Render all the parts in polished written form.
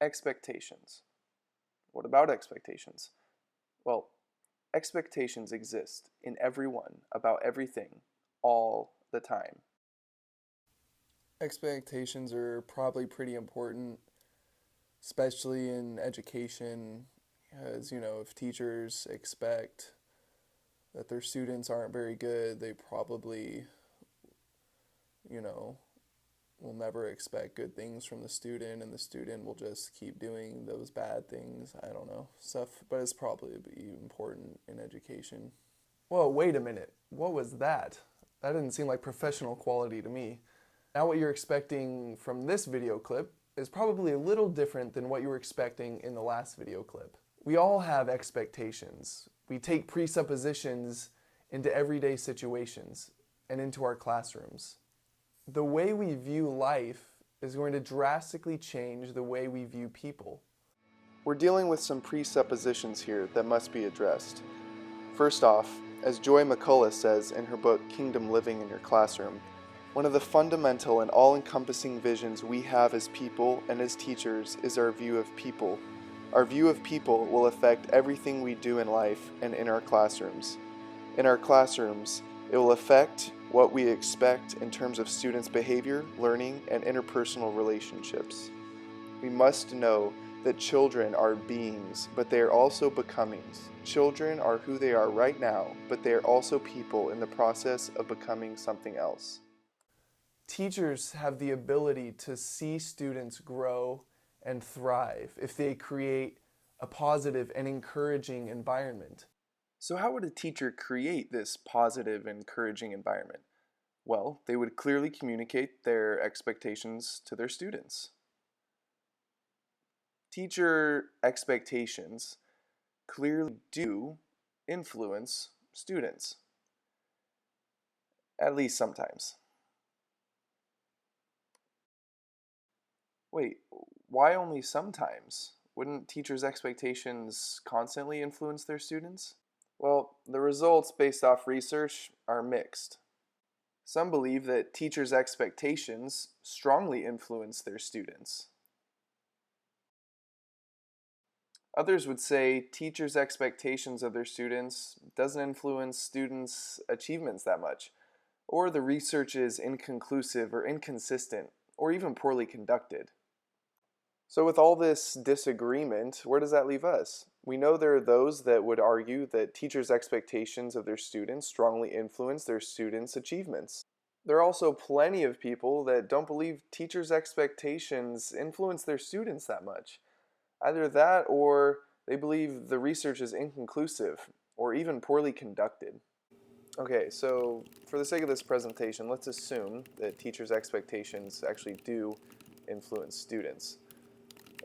Expectations. What about expectations? Well, expectations exist in everyone about everything all the time. Expectations are probably pretty important, especially in education, as if teachers expect that their students aren't very good, they probably, you know, will never expect good things from the student, and the student will just keep doing those bad things. I don't know, stuff, but it's probably important in education. Whoa, wait a minute. What was that? That didn't seem like professional quality to me. Now what you're expecting from this video clip is probably a little different than what you were expecting in the last video clip. We all have expectations. We take presuppositions into everyday situations and into our classrooms. The way we view life is going to drastically change the way we view people. We're dealing with some presuppositions here that must be addressed. First off, as Joy McCullough says in her book Kingdom Living in Your Classroom, one of the fundamental and all-encompassing visions we have as people and as teachers is our view of people. Our view of people will affect everything we do in life and in our classrooms. In our classrooms, it will affect what we expect in terms of students' behavior, learning, and interpersonal relationships. We must know that children are beings, but they are also becomings. Children are who they are right now, but they are also people in the process of becoming something else. Teachers have the ability to see students grow and thrive if they create a positive and encouraging environment. So how would a teacher create this positive and encouraging environment? Well, they would clearly communicate their expectations to their students. Teacher expectations clearly do influence students, at least sometimes. Wait, why only sometimes? Wouldn't teachers' expectations constantly influence their students? Well, the results based off research are mixed. Some believe that teachers' expectations strongly influence their students. Others would say teachers' expectations of their students doesn't influence students' achievements that much, or the research is inconclusive or inconsistent, or even poorly conducted. So with all this disagreement, where does that leave us? We know there are those that would argue that teachers' expectations of their students strongly influence their students' achievements. There are also plenty of people that don't believe teachers' expectations influence their students that much. Either that or they believe the research is inconclusive or even poorly conducted. Okay, so for the sake of this presentation, let's assume that teachers' expectations actually do influence students.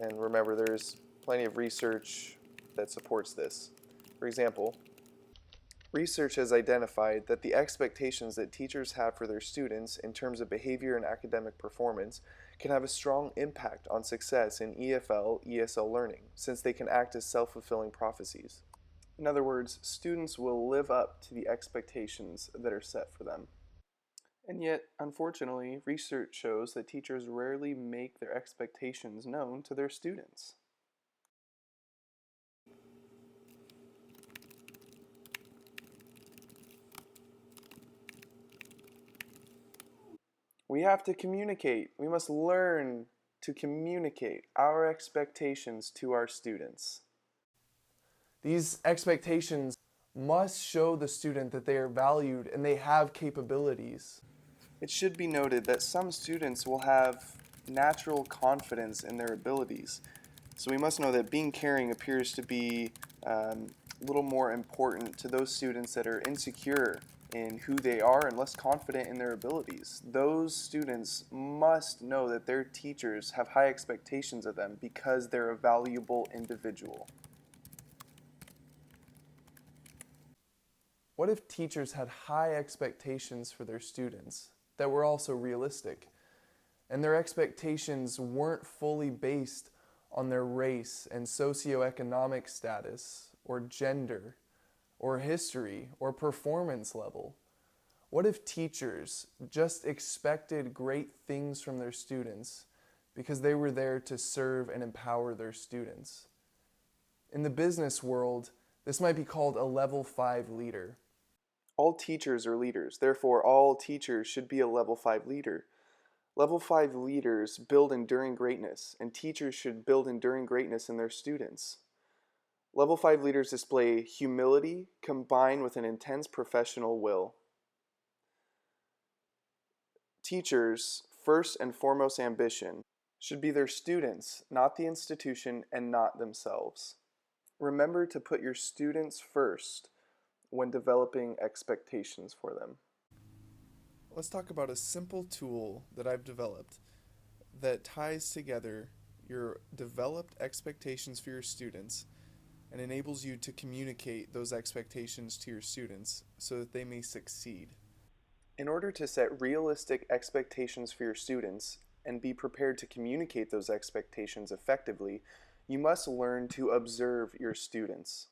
And remember, there's plenty of research that supports this. For example, research has identified that the expectations that teachers have for their students in terms of behavior and academic performance can have a strong impact on success in EFL/ESL learning, since they can act as self-fulfilling prophecies. In other words, students will live up to the expectations that are set for them. And yet, unfortunately, research shows that teachers rarely make their expectations known to their students. We have to communicate. We must learn to communicate our expectations to our students. These expectations must show the student that they are valued and they have capabilities. It should be noted that some students will have natural confidence in their abilities. So we must know that being caring appears to be a little more important to those students that are insecure in who they are and less confident in their abilities. Those students must know that their teachers have high expectations of them because they're a valuable individual. What if teachers had high expectations for their students that were also realistic, and their expectations weren't fully based on their race and socioeconomic status, or gender, or history, or performance level? What if teachers just expected great things from their students because they were there to serve and empower their students. In the business world, this might be called a level 5 leader. All teachers are leaders, therefore all teachers should be a level 5 leader. Level 5 leaders build enduring greatness, and teachers should build enduring greatness in their students. Level 5 leaders display humility combined with an intense professional will. Teachers' first and foremost ambition should be their students, not the institution and not themselves. Remember to put your students first when developing expectations for them. Let's talk about a simple tool that I've developed that ties together your developed expectations for your students and enables you to communicate those expectations to your students so that they may succeed. In order to set realistic expectations for your students and be prepared to communicate those expectations effectively, you must learn to observe your students.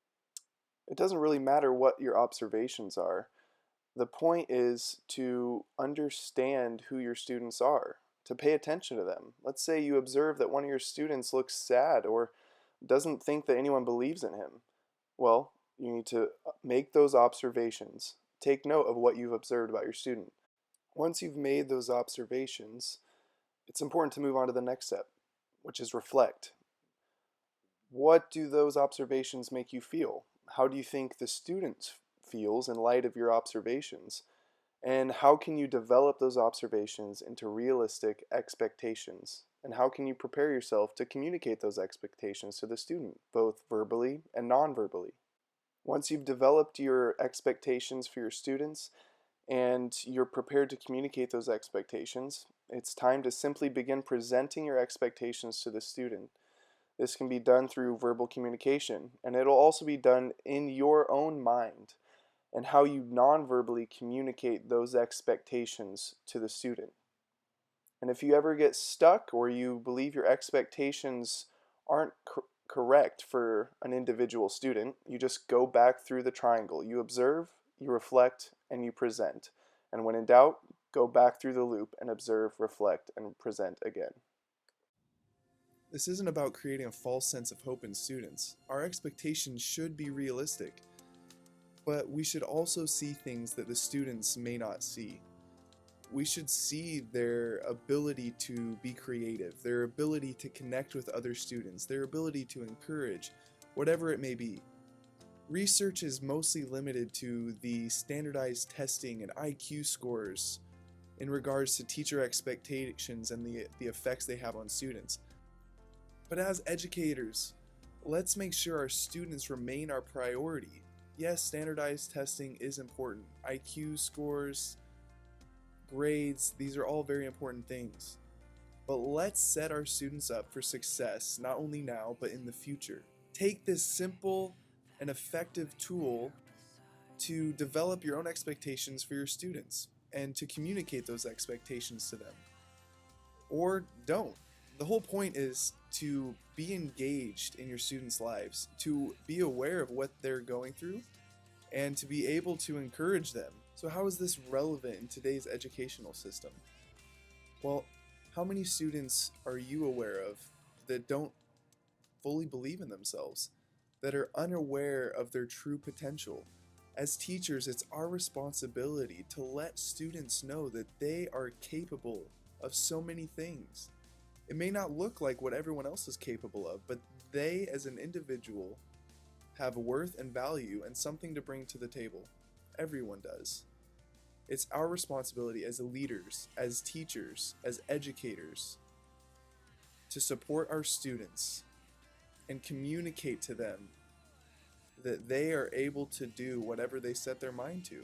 It doesn't really matter what your observations are. The point is to understand who your students are, to pay attention to them. Let's say you observe that one of your students looks sad or doesn't think that anyone believes in him. Well, you need to make those observations. Take note of what you've observed about your student. Once you've made those observations, it's important to move on to the next step, which is reflect. What do those observations make you feel? How do you think the student feels in light of your observations? And how can you develop those observations into realistic expectations? And how can you prepare yourself to communicate those expectations to the student, both verbally and non-verbally? Once you've developed your expectations for your students and you're prepared to communicate those expectations, it's time to simply begin presenting your expectations to the student. This can be done through verbal communication, and it'll also be done in your own mind and how you non-verbally communicate those expectations to the student. And if you ever get stuck or you believe your expectations aren't correct for an individual student, you just go back through the triangle. You observe, you reflect, and you present. And when in doubt, go back through the loop and observe, reflect, and present again. This isn't about creating a false sense of hope in students. Our expectations should be realistic, but we should also see things that the students may not see. We should see their ability to be creative, their ability to connect with other students, their ability to encourage, whatever it may be. Research is mostly limited to the standardized testing and IQ scores in regards to teacher expectations and the effects they have on students. But as educators, let's make sure our students remain our priority. Yes, standardized testing is important. IQ scores, grades, these are all very important things. But let's set our students up for success, not only now, but in the future. Take this simple and effective tool to develop your own expectations for your students and to communicate those expectations to them. Or don't. The whole point is to be engaged in your students' lives, to be aware of what they're going through, and to be able to encourage them. So how is this relevant in today's educational system? Well, how many students are you aware of that don't fully believe in themselves, that are unaware of their true potential? As teachers, it's our responsibility to let students know that they are capable of so many things. It may not look like what everyone else is capable of, but they as an individual have worth and value and something to bring to the table. Everyone does. It's our responsibility as leaders, as teachers, as educators, to support our students and communicate to them that they are able to do whatever they set their mind to.